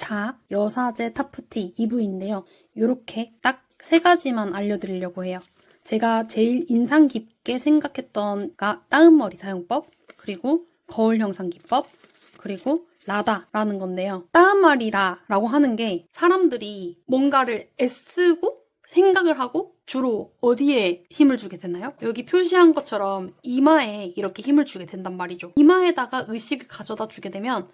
자, 여사제 타프티 2부인데요. 이렇게 딱 3가지만 알려드리려고 해요. 제가 제일 인상 깊게 생각했던 따은머리 사용법, 그리고 거울 형상 기법, 그리고 라다라는 건데요. 따은머리라고 하는 게 사람들이 뭔가를 애쓰고 생각을 하고 주로 어디에 힘을 주게 되나요? 여기 표시한 것처럼 이마에 이렇게 힘을 주게 된단 말이죠. 이마에다가 의식을 가져다 주게 되면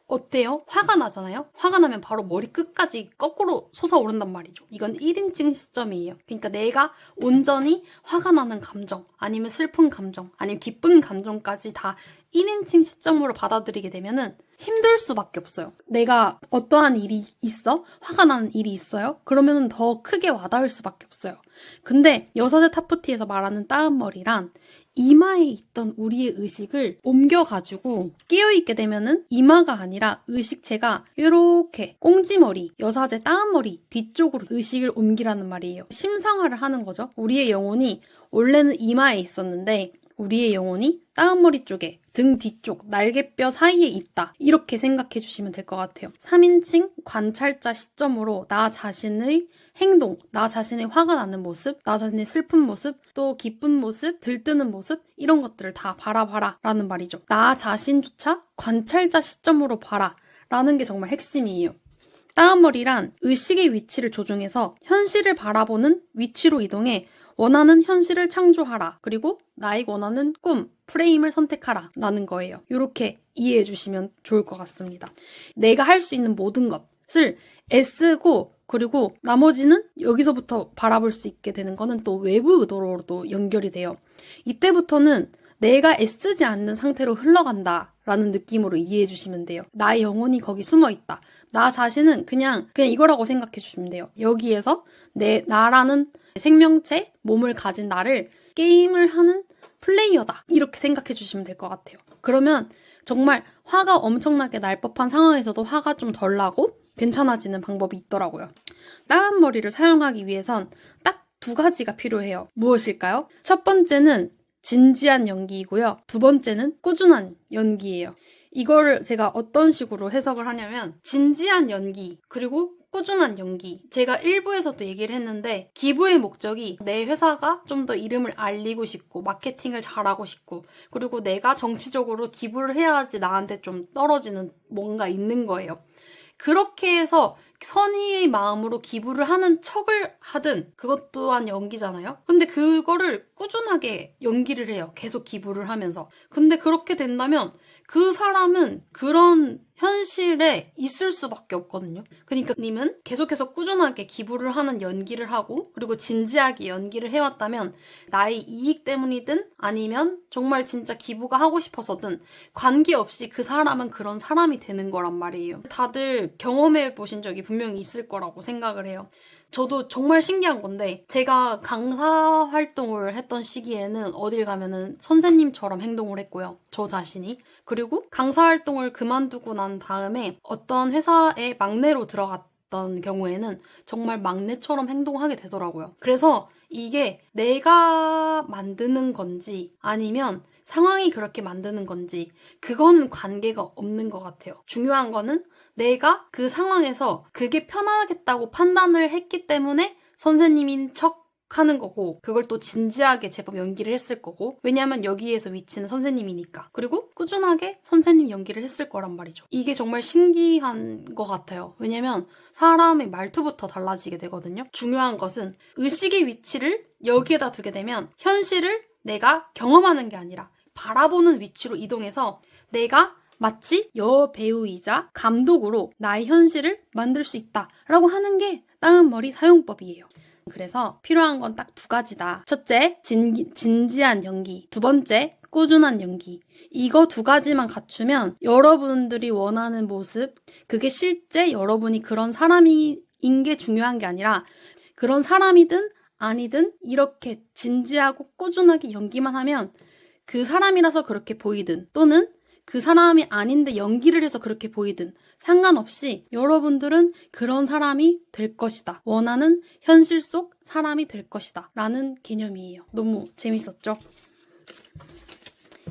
어때요? 화가 나잖아요? 화가 나면 바로 머리 끝까지 거꾸로 솟아오른단 말이죠. 이건 1인칭 시점이에요. 그러니까 내가 온전히 화가 나는 감정, 아니면 슬픈 감정, 아니면 기쁜 감정까지 다 1인칭 시점으로 받아들이게 되면은 힘들 수밖에 없어요. 내가 어떠한 일이 있어? 화가 나는 일이 있어요? 그러면은 더 크게 와닿을 수밖에 없어요. 근데 여사제 타프티에서 말하는 따은머리란 이마에 있던 우리의 의식을 옮겨가지고 끼어있게 되면은 이마가 아니라 의식체가 이렇게 꽁지머리, 여사제 따은머리 뒤쪽으로 의식을 옮기라는 말이에요. 심상화를 하는 거죠. 우리의 영혼이 원래는 이마에 있었는데 우리의 영혼이 따은머리 쪽에, 등 뒤쪽, 날개뼈 사이에 있다. 이렇게 생각해 주시면 될 것 같아요. 3인칭 관찰자 시점으로 나 자신의 행동, 나 자신의 화가 나는 모습, 나 자신의 슬픈 모습, 또 기쁜 모습, 들뜨는 모습, 이런 것들을 다 바라봐라 라는 말이죠. 나 자신조차 관찰자 시점으로 봐라 라는 게 정말 핵심이에요. 따은머리란 의식의 위치를 조정해서 현실을 바라보는 위치로 이동해 원하는 현실을 창조하라. 그리고 나의 원하는 꿈, 프레임을 선택하라. 라는 거예요. 이렇게 이해해 주시면 좋을 것 같습니다. 내가 할 수 있는 모든 것을 애쓰고 그리고 나머지는 여기서부터 바라볼 수 있게 되는 거는 또 외부 의도로도 연결이 돼요. 이때부터는 내가 애쓰지 않는 상태로 흘러간다 라는 느낌으로 이해해 주시면 돼요. 나의 영혼이 거기 숨어 있다. 나 자신은 그냥 이거라고 생각해 주시면 돼요. 여기에서 나라는 생명체, 몸을 가진 나를 게임을 하는 플레이어다. 이렇게 생각해 주시면 될 것 같아요. 그러면 정말 화가 엄청나게 날 법한 상황에서도 화가 좀 덜 나고 괜찮아지는 방법이 있더라고요. 따은머리를 사용하기 위해선 딱 2가지가 필요해요. 무엇일까요? 첫 번째는 진지한 연기이고요. 2번째는 꾸준한 연기예요. 이거를 제가 어떤 식으로 해석을 하냐면 진지한 연기 그리고 꾸준한 연기. 제가 1부에서도 얘기를 했는데 기부의 목적이 내 회사가 좀 더 이름을 알리고 싶고 마케팅을 잘하고 싶고 그리고 내가 정치적으로 기부를 해야지 나한테 좀 떨어지는 뭔가 있는 거예요. 그렇게 해서 선의의 마음으로 기부를 하는 척을 하든 그것 또한 연기잖아요. 근데 그거를 꾸준하게 연기를 해요. 계속 기부를 하면서. 근데 그렇게 된다면 그 사람은 그런 현실에 있을 수밖에 없거든요. 그러니까 님은 계속해서 꾸준하게 기부를 하는 연기를 하고 그리고 진지하게 연기를 해왔다면 나의 이익 때문이든 아니면 정말 진짜 기부가 하고 싶어서든 관계없이 그 사람은 그런 사람이 되는 거란 말이에요. 다들 경험해 보신 적이 분명히 있을 거라고 생각을 해요. 저도 정말 신기한 건데 제가 강사 활동을 했던 시기에는 어딜 가면은 선생님처럼 행동을 했고요. 저 자신이. 그리고 강사 활동을 그만두고 난 다음에 어떤 회사에 막내로 들어갔던 경우에는 정말 막내처럼 행동하게 되더라고요. 그래서 이게 내가 만드는 건지 아니면 상황이 그렇게 만드는 건지 그거는 관계가 없는 것 같아요. 중요한 거는 내가 그 상황에서 그게 편하겠다고 판단을 했기 때문에 선생님인 척 하는 거고 그걸 또 진지하게 제법 연기를 했을 거고 왜냐면 여기에서 위치는 선생님이니까 그리고 꾸준하게 선생님 연기를 했을 거란 말이죠. 이게 정말 신기한 것 같아요. 왜냐면 사람의 말투부터 달라지게 되거든요. 중요한 것은 의식의 위치를 여기에다 두게 되면 현실을 내가 경험하는 게 아니라 바라보는 위치로 이동해서 내가 마치 여배우이자 감독으로 나의 현실을 만들 수 있다라고 하는 게 따은머리 사용법이에요. 그래서 필요한 건 딱 2가지다. 첫째, 진지한 연기. 2번째, 꾸준한 연기. 이거 2가지만 갖추면 여러분들이 원하는 모습, 그게 실제 여러분이 그런 사람인 게 중요한 게 아니라 그런 사람이든 아니든 이렇게 진지하고 꾸준하게 연기만 하면 그 사람이라서 그렇게 보이든 또는 그 사람이 아닌데 연기를 해서 그렇게 보이든 상관없이 여러분들은 그런 사람이 될 것이다. 원하는 현실 속 사람이 될 것이다. 라는 개념이에요. 너무 재밌었죠?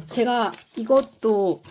제가 이것도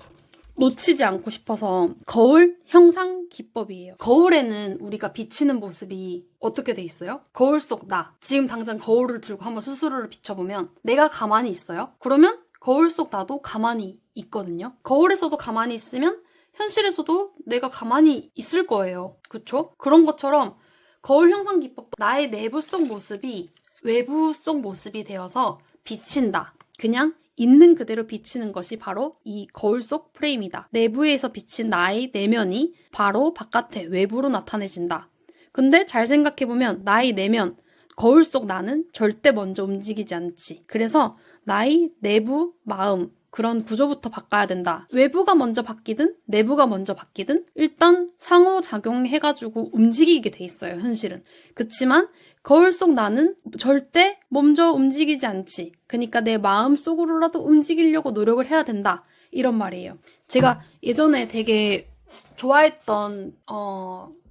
놓치지 않고 싶어서 거울 형상 기법이에요. 거울에는 우리가 비치는 모습이 어떻게 돼 있어요? 거울 속 나. 지금 당장 거울을 들고 한번 스스로를 비춰보면 내가 가만히 있어요? 그러면 거울 속 나도 가만히 있거든요. 거울에서도 가만히 있으면 현실에서도 내가 가만히 있을 거예요. 그쵸? 그런 것처럼 거울 형상 기법도 나의 내부 속 모습이 외부 속 모습이 되어서 비친다. 그냥 있는 그대로 비치는 것이 바로 이 거울 속 프레임이다. 내부에서 비친 나의 내면이 바로 바깥에 외부로 나타내진다. 근데 잘 생각해보면 나의 내면, 거울 속 나는 절대 먼저 움직이지 않지. 그래서 나의 내부 마음, 그런 구조부터 바꿔야 된다. 외부가 먼저 바뀌든 내부가 먼저 바뀌든 일단 상호작용해가지고 움직이게 돼 있어요, 현실은. 그치만 거울 속 나는 절대 먼저 움직이지 않지. 그러니까 내 마음 속으로라도 움직이려고 노력을 해야 된다. 이런 말이에요. 제가 예전에 되게 좋아했던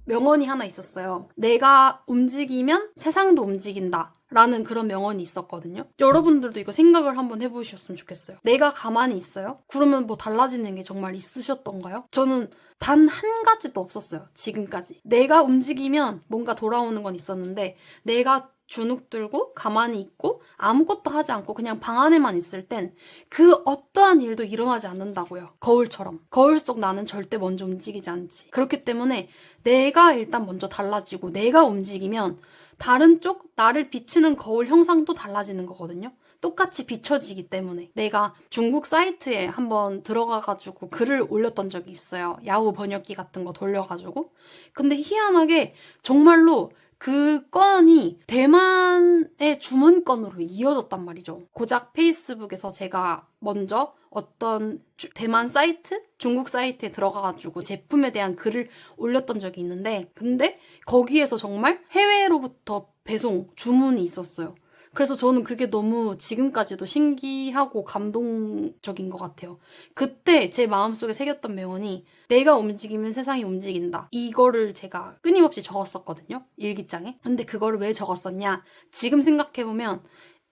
명언이 하나 있었어요. 내가 움직이면 세상도 움직인다. 라는 그런 명언이 있었거든요. 여러분들도 이거 생각을 한번 해보셨으면 좋겠어요. 내가 가만히 있어요? 그러면 뭐 달라지는 게 정말 있으셨던가요? 저는 단 한 가지도 없었어요. 지금까지. 내가 움직이면 뭔가 돌아오는 건 있었는데 내가 주눅 들고 가만히 있고 아무것도 하지 않고 그냥 방 안에만 있을 땐 그 어떠한 일도 일어나지 않는다고요. 거울처럼. 거울 속 나는 절대 먼저 움직이지 않지. 그렇기 때문에 내가 일단 먼저 달라지고 내가 움직이면 다른 쪽 나를 비치는 거울 형상도 달라지는 거거든요. 똑같이 비춰지기 때문에. 내가 중국 사이트에 한번 들어가가지고 글을 올렸던 적이 있어요. 야후 번역기 같은 거 돌려가지고. 근데 희한하게 정말로 그 건이 대만의 주문건으로 이어졌단 말이죠. 고작 페이스북에서 제가 먼저 어떤 대만 사이트? 중국 사이트에 들어가가지고 제품에 대한 글을 올렸던 적이 있는데 근데 거기에서 정말 해외로부터 배송, 주문이 있었어요. 그래서 저는 그게 너무 지금까지도 신기하고 감동적인 것 같아요. 그때 제 마음속에 새겼던 명언이 내가 움직이면 세상이 움직인다. 이거를 제가 끊임없이 적었었거든요. 일기장에. 근데 그거를 왜 적었었냐? 지금 생각해보면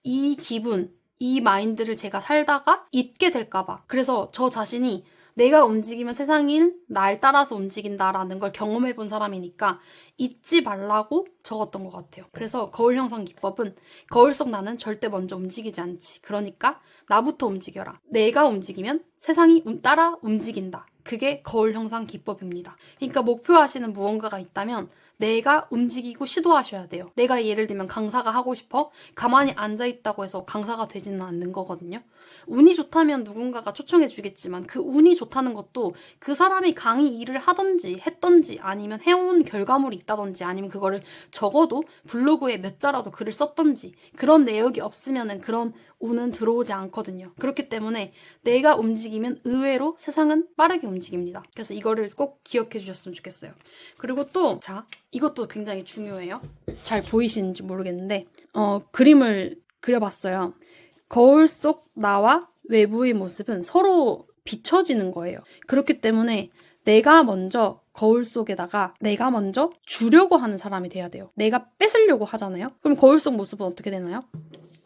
이 기분, 이 마인드를 제가 살다가 잊게 될까봐. 그래서 저 자신이 내가 움직이면 세상이 날 따라서 움직인다라는 걸 경험해본 사람이니까 잊지 말라고 적었던 것 같아요. 그래서 거울 형상 기법은 거울 속 나는 절대 먼저 움직이지 않지. 그러니까 나부터 움직여라. 내가 움직이면 세상이 따라 움직인다. 그게 거울 형상 기법입니다. 그러니까 목표하시는 무언가가 있다면 내가 움직이고 시도하셔야 돼요. 내가 예를 들면 강사가 하고 싶어? 가만히 앉아있다고 해서 강사가 되지는 않는 거거든요. 운이 좋다면 누군가가 초청해 주겠지만 그 운이 좋다는 것도 그 사람이 강의 일을 하던지 했던지 아니면 해온 결과물이 있다던지 아니면 그거를 적어도 블로그에 몇 자라도 글을 썼던지 그런 내역이 없으면은 그런 운은 들어오지 않거든요. 그렇기 때문에 내가 움직이면 의외로 세상은 빠르게 움직입니다. 그래서 이거를 꼭 기억해 주셨으면 좋겠어요. 그리고 또 이것도 굉장히 중요해요. 잘 보이시는지 모르겠는데 그림을 그려봤어요. 거울 속 나와 외부의 모습은 서로 비춰지는 거예요. 그렇기 때문에 내가 먼저 거울 속에다가 내가 먼저 주려고 하는 사람이 돼야 돼요. 내가 뺏으려고 하잖아요. 그럼 거울 속 모습은 어떻게 되나요?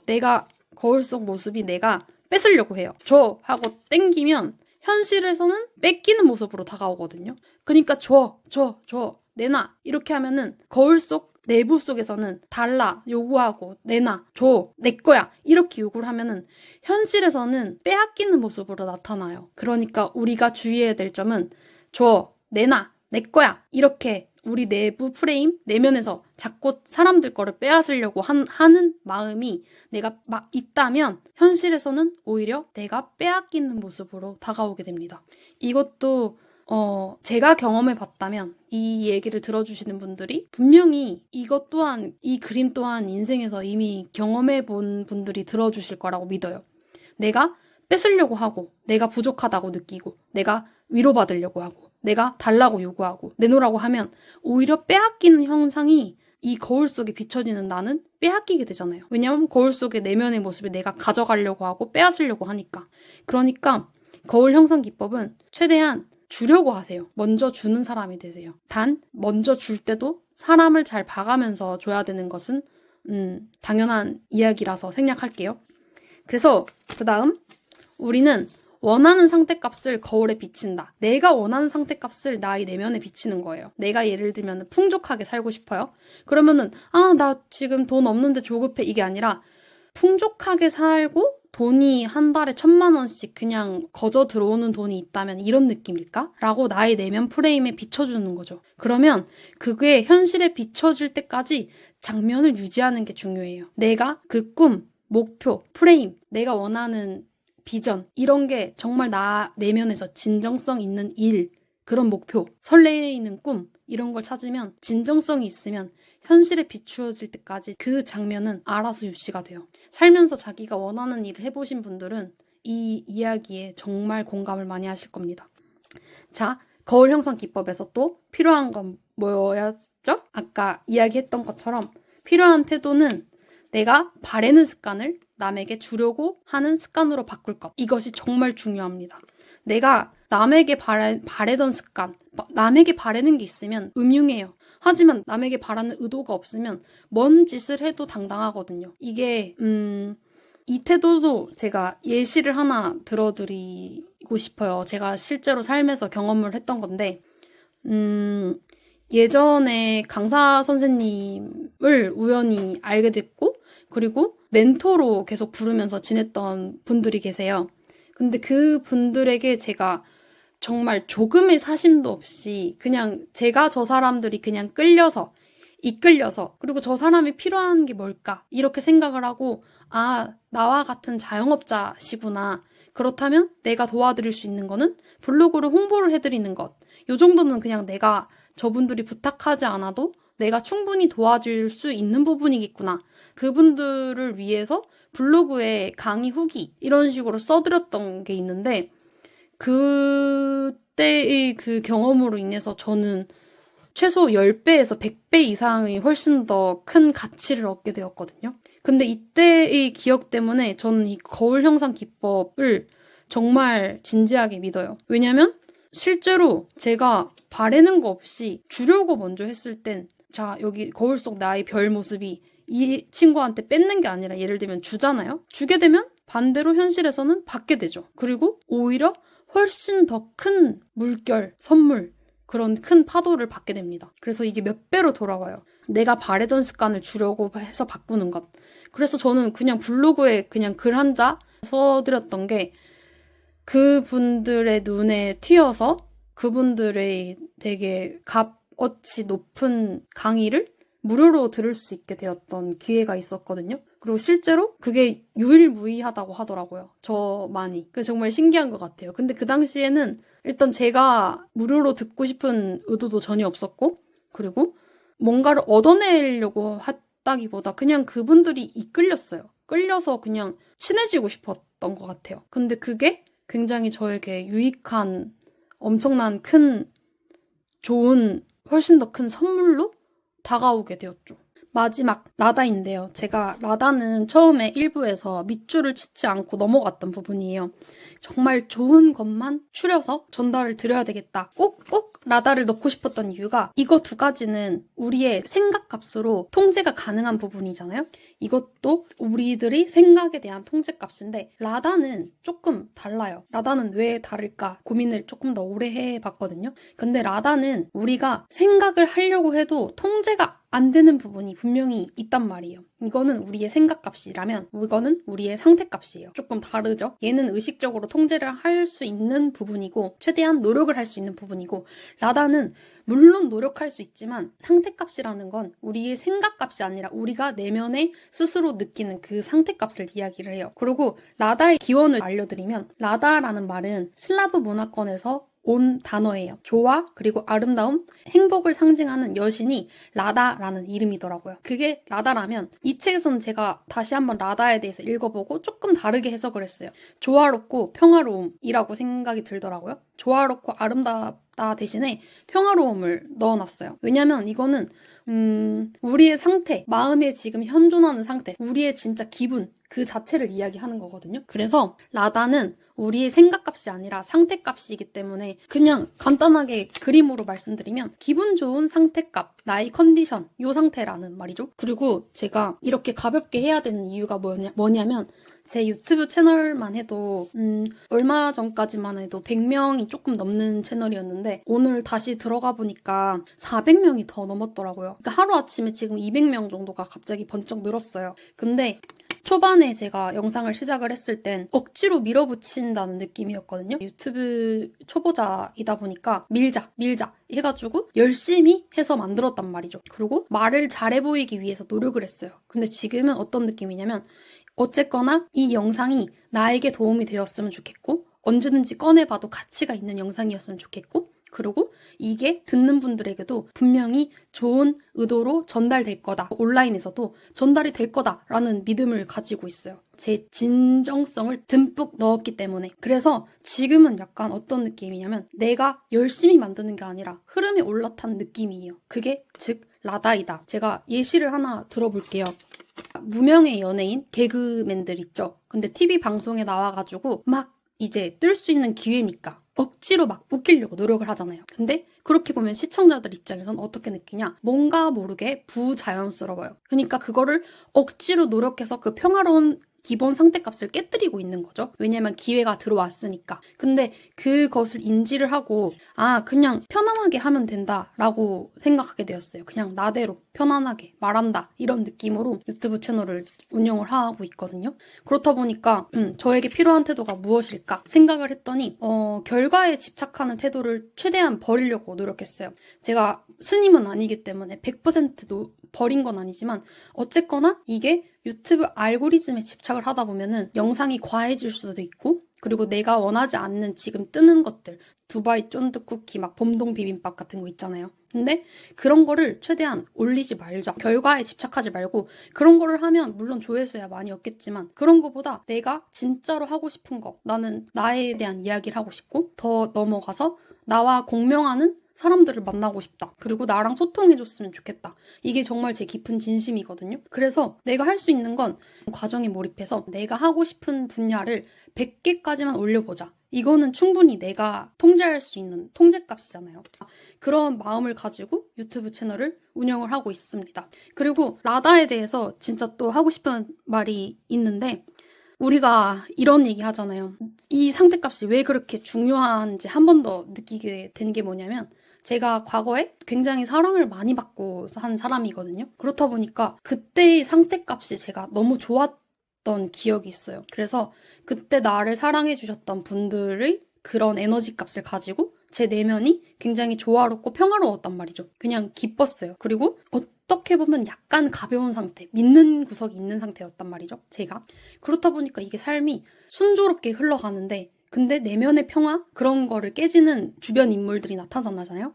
내가 거울 속 모습이 내가 뺏으려고 해요. 줘 하고 땡기면 현실에서는 뺏기는 모습으로 다가오거든요. 그러니까 줘 내놔 이렇게 하면은 거울 속 내부 속에서는 달라 요구하고 내놔 줘 내 거야 이렇게 요구를 하면은 현실에서는 빼앗기는 모습으로 나타나요. 그러니까 우리가 주의해야 될 점은 줘 내놔 내 거야 이렇게 우리 내부 프레임 내면에서 자꾸 사람들 거를 빼앗으려고 하는 마음이 내가 막 있다면 현실에서는 오히려 내가 빼앗기는 모습으로 다가오게 됩니다. 이것도 제가 경험해 봤다면 이 얘기를 들어주시는 분들이 분명히 이것 또한 이 그림 또한 인생에서 이미 경험해 본 분들이 들어주실 거라고 믿어요. 내가 뺏으려고 하고 내가 부족하다고 느끼고 내가 위로받으려고 하고 내가 달라고 요구하고 내놓으라고 하면 오히려 빼앗기는 형상이 이 거울 속에 비춰지는 나는 빼앗기게 되잖아요. 왜냐하면 거울 속의 내면의 모습을 내가 가져가려고 하고 빼앗으려고 하니까. 그러니까 거울 형상 기법은 최대한 주려고 하세요. 먼저 주는 사람이 되세요. 단 먼저 줄 때도 사람을 잘 봐가면서 줘야 되는 것은 당연한 이야기라서 생략할게요. 그래서 그 다음 우리는 원하는 상태값을 거울에 비친다. 내가 원하는 상태값을 나의 내면에 비치는 거예요. 내가 예를 들면 풍족하게 살고 싶어요. 그러면은 나 지금 돈 없는데 조급해 이게 아니라 풍족하게 살고 돈이 한 달에 1,000만 원씩 그냥 거저 들어오는 돈이 있다면 이런 느낌일까? 라고 나의 내면 프레임에 비춰주는 거죠. 그러면 그게 현실에 비춰질 때까지 장면을 유지하는 게 중요해요. 내가 그 꿈, 목표, 프레임, 내가 원하는 비전 이런 게 정말 나 내면에서 진정성 있는 일, 그런 목표, 설레이는 꿈 이런 걸 찾으면 진정성이 있으면 현실에 비추어질 때까지 그 장면은 알아서 유지가 돼요. 살면서 자기가 원하는 일을 해보신 분들은 이 이야기에 정말 공감을 많이 하실 겁니다. 자, 거울 형상 기법에서 또 필요한 건 뭐였죠? 아까 이야기했던 것처럼 필요한 태도는 내가 바라는 습관을 남에게 주려고 하는 습관으로 바꿀 것. 이것이 정말 중요합니다. 내가 남에게 바라던 습관, 남에게 바라는 게 있으면 음흉해요. 하지만 남에게 바라는 의도가 없으면 뭔 짓을 해도 당당하거든요. 이게 이 태도도 제가 예시를 하나 들어드리고 싶어요. 제가 실제로 삶에서 경험을 했던 건데 예전에 강사 선생님을 우연히 알게 됐고 그리고 멘토로 계속 부르면서 지냈던 분들이 계세요. 근데 그 분들에게 제가 정말 조금의 사심도 없이 그냥 제가 저 사람들이 그냥 이끌려서 그리고 저 사람이 필요한 게 뭘까 이렇게 생각을 하고 나와 같은 자영업자시구나. 그렇다면 내가 도와드릴 수 있는 거는 블로그로 홍보를 해드리는 것. 요 정도는 그냥 내가 저분들이 부탁하지 않아도 내가 충분히 도와줄 수 있는 부분이겠구나. 그분들을 위해서 블로그에 강의 후기 이런 식으로 써드렸던 게 있는데 그때의 그 경험으로 인해서 저는 최소 10배에서 100배 이상의 훨씬 더 큰 가치를 얻게 되었거든요. 근데 이때의 기억 때문에 저는 이 거울 형상 기법을 정말 진지하게 믿어요. 왜냐면 실제로 제가 바라는 거 없이 주려고 먼저 했을 땐 자, 여기 거울 속 나의 별 모습이 이 친구한테 뺏는 게 아니라 예를 들면 주잖아요. 주게 되면 반대로 현실에서는 받게 되죠. 그리고 오히려 훨씬 더 큰 물결, 선물, 그런 큰 파도를 받게 됩니다. 그래서 이게 몇 배로 돌아와요. 내가 바라던 습관을 주려고 해서 바꾸는 것. 그래서 저는 그냥 블로그에 그냥 글 한 자 써드렸던 게 그분들의 눈에 튀어서 그분들의 되게 값어치 높은 강의를 무료로 들을 수 있게 되었던 기회가 있었거든요. 그리고 실제로 그게 유일무이하다고 하더라고요. 저만이. 그게 정말 신기한 것 같아요. 근데 그 당시에는 일단 제가 무료로 듣고 싶은 의도도 전혀 없었고 그리고 뭔가를 얻어내려고 했다기보다 그냥 그분들이 이끌렸어요. 끌려서 그냥 친해지고 싶었던 것 같아요. 근데 그게 굉장히 저에게 유익한 엄청난 큰 좋은 훨씬 더 큰 선물로 다가오게 되었죠. 마지막 라다인데요. 제가 라다는 처음에 1부에서 밑줄을 치지 않고 넘어갔던 부분이에요. 정말 좋은 것만 추려서 전달을 드려야 되겠다. 꼭 라다를 넣고 싶었던 이유가 이거 두 가지는 우리의 생각값으로 통제가 가능한 부분이잖아요. 이것도 우리들이 생각에 대한 통제값인데 라다는 조금 달라요. 라다는 왜 다를까 고민을 조금 더 오래 해봤거든요. 근데 라다는 우리가 생각을 하려고 해도 통제가 안 되는 부분이 분명히 있단 말이에요. 이거는 우리의 생각값이라면 이거는 우리의 상태값이에요. 조금 다르죠? 얘는 의식적으로 통제를 할 수 있는 부분이고 최대한 노력을 할 수 있는 부분이고 라다는 물론 노력할 수 있지만 상태값이라는 건 우리의 생각값이 아니라 우리가 내면에 스스로 느끼는 그 상태값을 이야기를 해요. 그리고 라다의 기원을 알려드리면 라다라는 말은 슬라브 문화권에서 온 단어예요. 조화, 그리고 아름다움, 행복을 상징하는 여신이 라다라는 이름이더라고요. 그게 라다라면 이 책에서는 제가 다시 한번 라다에 대해서 읽어보고 조금 다르게 해석을 했어요. 조화롭고 평화로움이라고 생각이 들더라고요. 조화롭고 아름답다 대신에 평화로움을 넣어놨어요. 왜냐면 이거는 우리의 상태, 마음에 지금 현존하는 상태, 우리의 진짜 기분 그 자체를 이야기하는 거거든요. 그래서 라다는 우리의 생각값이 아니라 상태값이기 때문에 그냥 간단하게 그림으로 말씀드리면 기분 좋은 상태값, 나의 컨디션, 요 상태라는 말이죠. 그리고 제가 이렇게 가볍게 해야 되는 이유가 뭐냐면 제 유튜브 채널만 해도 얼마 전까지만 해도 100명이 조금 넘는 채널이었는데 오늘 다시 들어가 보니까 400명이 더 넘었더라고요. 그러니까 하루아침에 지금 200명 정도가 갑자기 번쩍 늘었어요. 근데 초반에 제가 영상을 시작을 했을 땐 억지로 밀어붙인다는 느낌이었거든요. 유튜브 초보자이다 보니까 밀자 해가지고 열심히 해서 만들었단 말이죠. 그리고 말을 잘해 보이기 위해서 노력을 했어요. 근데 지금은 어떤 느낌이냐면 어쨌거나 이 영상이 나에게 도움이 되었으면 좋겠고 언제든지 꺼내봐도 가치가 있는 영상이었으면 좋겠고 그리고 이게 듣는 분들에게도 분명히 좋은 의도로 전달될 거다. 온라인에서도 전달이 될 거다라는 믿음을 가지고 있어요. 제 진정성을 듬뿍 넣었기 때문에. 그래서 지금은 약간 어떤 느낌이냐면 내가 열심히 만드는 게 아니라 흐름에 올라탄 느낌이에요. 그게 즉 라다이다. 제가 예시를 하나 들어볼게요. 무명의 연예인, 개그맨들 있죠. 근데 TV 방송에 나와가지고 막 이제 뜰 수 있는 기회니까 억지로 막 웃기려고 노력을 하잖아요. 근데 그렇게 보면 시청자들 입장에선 어떻게 느끼냐? 뭔가 모르게 부자연스러워요. 그러니까 그거를 억지로 노력해서 그 평화로운 기본 상태값을 깨뜨리고 있는 거죠. 왜냐면 기회가 들어왔으니까. 근데 그것을 인지를 하고 그냥 편안하게 하면 된다라고 생각하게 되었어요. 그냥 나대로 편안하게 말한다 이런 느낌으로 유튜브 채널을 운영을 하고 있거든요. 그렇다 보니까 저에게 필요한 태도가 무엇일까 생각을 했더니 결과에 집착하는 태도를 최대한 버리려고 노력했어요. 제가 스님은 아니기 때문에 100% 버린 건 아니지만 어쨌거나 이게 유튜브 알고리즘에 집착을 하다 보면은 영상이 과해질 수도 있고 그리고 내가 원하지 않는 지금 뜨는 것들 두바이 쫀득 쿠키 막 봄동 비빔밥 같은 거 있잖아요. 근데 그런 거를 최대한 올리지 말자. 결과에 집착하지 말고 그런 거를 하면 물론 조회수야 많이 얻겠지만 그런 거보다 내가 진짜로 하고 싶은 거 나는 나에 대한 이야기를 하고 싶고 더 넘어가서 나와 공명하는 사람들을 만나고 싶다. 그리고 나랑 소통해줬으면 좋겠다. 이게 정말 제 깊은 진심이거든요. 그래서 내가 할 수 있는 건 과정에 몰입해서 내가 하고 싶은 분야를 100개까지만 올려보자. 이거는 충분히 내가 통제할 수 있는 통제값이잖아요. 그런 마음을 가지고 유튜브 채널을 운영을 하고 있습니다. 그리고 라다에 대해서 진짜 또 하고 싶은 말이 있는데 우리가 이런 얘기 하잖아요. 이 상태값이 왜 그렇게 중요한지 한 번 더 느끼게 된 게 뭐냐면 제가 과거에 굉장히 사랑을 많이 받고 산 사람이거든요. 그렇다 보니까 그때의 상태값이 제가 너무 좋았던 기억이 있어요. 그래서 그때 나를 사랑해 주셨던 분들의 그런 에너지 값을 가지고 제 내면이 굉장히 조화롭고 평화로웠단 말이죠. 그냥 기뻤어요. 그리고 어떻게 보면 약간 가벼운 상태, 믿는 구석이 있는 상태였단 말이죠. 제가. 그렇다 보니까 이게 삶이 순조롭게 흘러가는데 근데 내면의 평화? 그런 거를 깨지는 주변 인물들이 나타나잖아요?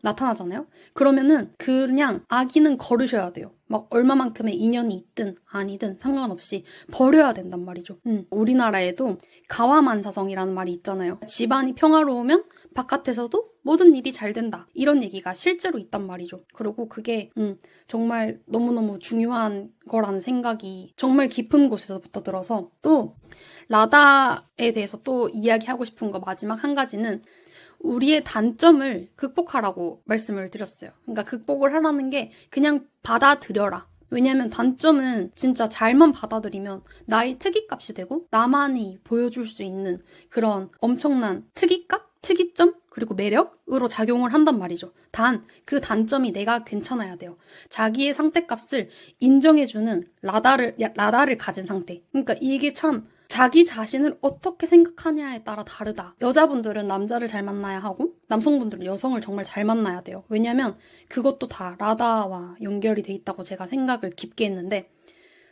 그러면은 그냥 아기는 거르셔야 돼요. 막 얼마만큼의 인연이 있든 아니든 상관없이 버려야 된단 말이죠. 우리나라에도 가와만사성이라는 말이 있잖아요. 집안이 평화로우면 바깥에서도 모든 일이 잘 된다. 이런 얘기가 실제로 있단 말이죠. 그리고 그게 정말 너무너무 중요한 거라는 생각이 정말 깊은 곳에서부터 들어서 또 라다에 대해서 또 이야기하고 싶은 거 마지막 한 가지는 우리의 단점을 극복하라고 말씀을 드렸어요. 그러니까 극복을 하라는 게 그냥 받아들여라. 왜냐면 단점은 진짜 잘만 받아들이면 나의 특이값이 되고 나만이 보여줄 수 있는 그런 엄청난 특이값? 특이점? 그리고 매력으로 작용을 한단 말이죠. 단, 그 단점이 내가 괜찮아야 돼요. 자기의 상태값을 인정해주는 라다를 가진 상태. 그러니까 이게 참 자기 자신을 어떻게 생각하냐에 따라 다르다. 여자분들은 남자를 잘 만나야 하고 남성분들은 여성을 정말 잘 만나야 돼요. 왜냐면 그것도 다 라다와 연결이 돼 있다고 제가 생각을 깊게 했는데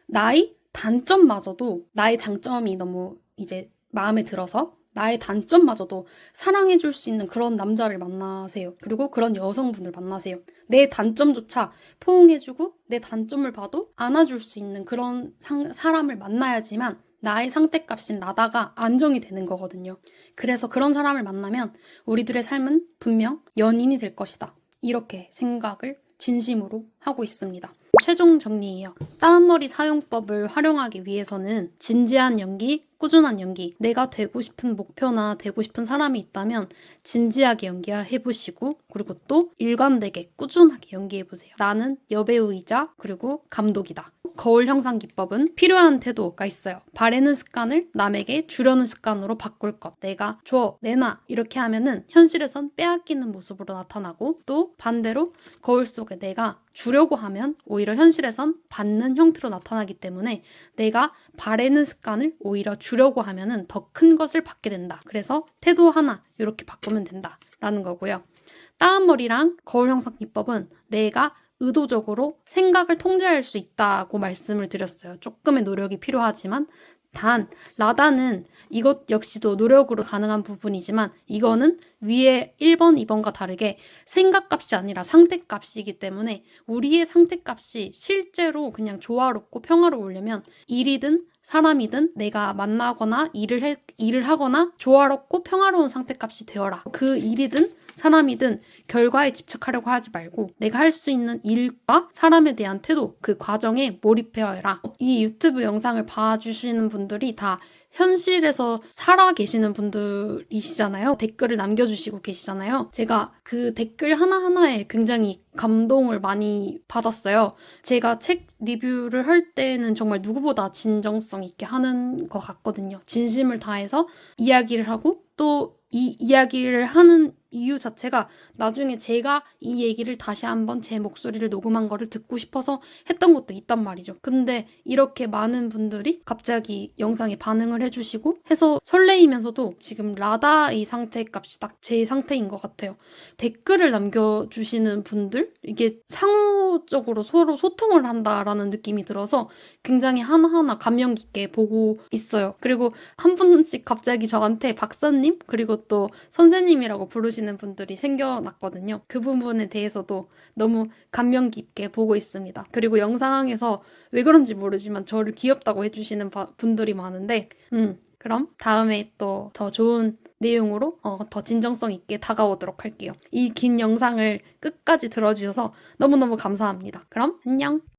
나의 단점마저도 나의 장점이 너무 이제 마음에 들어서 나의 단점마저도 사랑해줄 수 있는 그런 남자를 만나세요. 그리고 그런 여성분을 만나세요. 내 단점조차 포옹해주고 내 단점을 봐도 안아줄 수 있는 그런 사람을 만나야지만 나의 상태값인 라다가 안정이 되는 거거든요. 그래서 그런 사람을 만나면 우리들의 삶은 분명 연인이 될 것이다. 이렇게 생각을 진심으로 합니다. 하고 있습니다. 최종 정리예요. 따은머리 사용법을 활용하기 위해서는 진지한 연기, 꾸준한 연기, 내가 되고 싶은 목표나 되고 싶은 사람이 있다면 진지하게 연기해보시고, 그리고 또 일관되게 꾸준하게 연기해보세요. 나는 여배우이자 그리고 감독이다. 거울 형상 기법은 필요한 태도가 있어요. 바라는 습관을 남에게 주려는 습관으로 바꿀 것. 내가 줘, 내놔 이렇게 하면은 현실에선 빼앗기는 모습으로 나타나고, 또 반대로 거울 속에 내가 주려고 하면 오히려 현실에선 받는 형태로 나타나기 때문에 내가 바라는 습관을 오히려 주려고 하면은 더 큰 것을 받게 된다. 그래서 태도 하나 이렇게 바꾸면 된다라는 거고요. 따은머리랑 거울 형상 기법은 내가 의도적으로 생각을 통제할 수 있다고 말씀을 드렸어요. 조금의 노력이 필요하지만, 단 라다는 이것 역시도 노력으로 가능한 부분이지만, 이거는 위에 1번, 2번과 다르게 생각값이 아니라 상태값이기 때문에 우리의 상태값이 실제로 그냥 조화롭고 평화로우려면 일이든 사람이든 내가 만나거나 일을 하거나 조화롭고 평화로운 상태값이 되어라. 그 일이든 사람이든 결과에 집착하려고 하지 말고 내가 할 수 있는 일과 사람에 대한 태도, 그 과정에 몰입해야. 이 유튜브 영상을 봐주시는 분들이 다 현실에서 살아 계시는 분들이시잖아요. 댓글을 남겨주시고 계시잖아요. 제가 그 댓글 하나하나에 굉장히 감동을 많이 받았어요. 제가 책 리뷰를 할 때는 정말 누구보다 진정성 있게 하는 것 같거든요. 진심을 다해서 이야기를 하고, 또 이 이야기를 하는 이유 자체가 나중에 제가 이 얘기를 다시 한번 제 목소리를 녹음한 거를 듣고 싶어서 했던 것도 있단 말이죠. 근데 이렇게 많은 분들이 갑자기 영상에 반응을 해주시고 해서 설레이면서도 지금 라다의 상태값이 딱 제 상태인 것 같아요. 댓글을 남겨주시는 분들, 이게 상호적으로 서로 소통을 한다라는 느낌이 들어서 굉장히 하나하나 감명 깊게 보고 있어요. 그리고 한 분씩 갑자기 저한테 박사님 그리고 또 선생님이라고 부르시는 분들이 생겨났거든요. 그 부분에 대해서도 너무 감명 깊게 보고 있습니다. 그리고 영상에서 왜 그런지 모르지만 저를 귀엽다고 해주시는 분들이 많은데, 그럼 다음에 또 더 좋은 내용으로 더 진정성 있게 다가오도록 할게요. 이 긴 영상을 끝까지 들어주셔서 너무너무 감사합니다. 그럼 안녕!